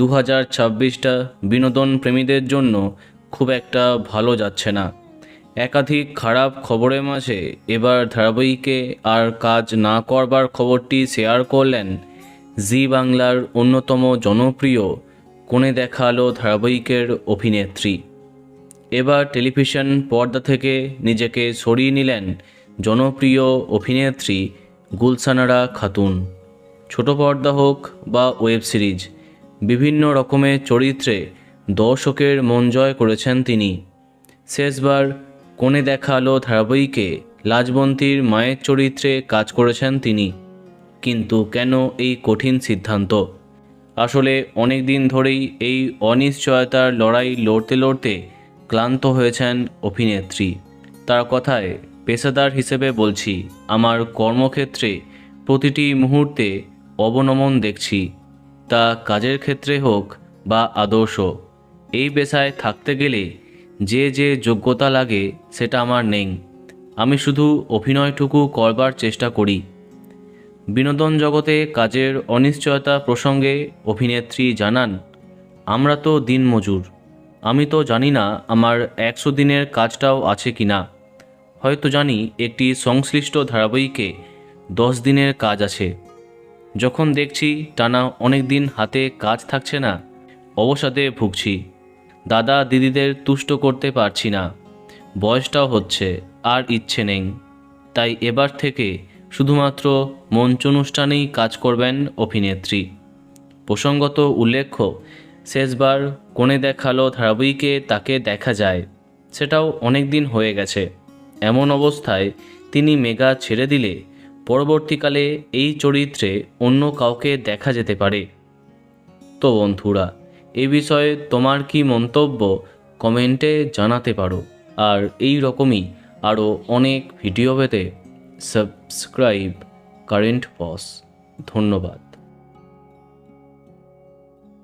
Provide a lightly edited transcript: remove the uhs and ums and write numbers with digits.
2026টা বিনোদন প্রেমীদের জন্য খুব একটা ভালো যাচ্ছে না। একাধিক খারাপ খবরের মাঝে এবার ধারাবাহিকে আর কাজ না করবার খবরটি শেয়ার করলেন জি বাংলার অন্যতম জনপ্রিয় কোণে দেখা আলো ধারাবাহিকের অভিনেত্রী। এবার টেলিভিশন পর্দা থেকে নিজেকে সরিয়ে নিলেন জনপ্রিয় অভিনেত্রী গুলশানারা খাতুন। ছোট পর্দা হোক বা ওয়েব সিরিজ, বিভিন্ন রকমের চরিত্রে দর্শকের মন জয় করেছেন তিনি। শেষবার কোণে দেখা আলো ধারাবাহিকে লাজবন্তীর মায়ের চরিত্রে কাজ করেছেন তিনি। কিন্তু কেন এই কঠিন সিদ্ধান্ত? আসলে অনেক দিন ধরেই এই অনিশ্চয়তার লড়াই লড়তে লড়তে ক্লান্ত হয়েছেন অভিনেত্রী। তার কথায়, পেশাদার হিসেবে বলছি, আমার কর্মক্ষেত্রে প্রতিটি মুহূর্তে অবনমন দেখছি, তা কাজের ক্ষেত্রে হোক বা আদর্শ। এই পেশায় থাকতে গেলে যে যে যোগ্যতা লাগে সেটা আমার নেই। আমি শুধু অভিনয়টুকু করবার চেষ্টা করি। বিনোদন জগতে কাজের অনিশ্চয়তা প্রসঙ্গে অভিনেত্রী জানান, আমরা তো দিনমজুর। আমি তো জানি না আমার 100 দিনের কাজটাও আছে কি না। হয়তো জানি একটি সংশ্লিষ্ট ধারাবাহিকে 10 দিনের কাজ আছে। যখন দেখছি টানা অনেক দিন হাতে কাজ থাকছে না, অবসাদে ভুগছি। দাদা দিদিদের তুষ্ট করতে পারছি না। বয়সটাও হচ্ছে, আর ইচ্ছে নেই। তাই এবার থেকে শুধুমাত্র মঞ্চানুষ্ঠানেই কাজ করবেন অভিনেত্রী। প্রসঙ্গত উল্লেখ্য, শেষবার কোণে দেখা আলো ধারাবাহিকে তাকে দেখা যায়, সেটাও অনেক দিন হয়ে গেছে। এমন অবস্থায় তিনি মেগা ছেড়ে দিলে পরবর্তীকালে এই চরিত্রে অন্য কাউকে দেখা যেতে পারে। তো বন্ধুরা, এ বিষয়ে তোমার কি মন্তব্য কমেন্টে জানাতে পারো। আর এই রকমই আরও অনেক ভিডিও পেতে সাবস্ক্রাইব কারেন্ট পজ। ধন্যবাদ।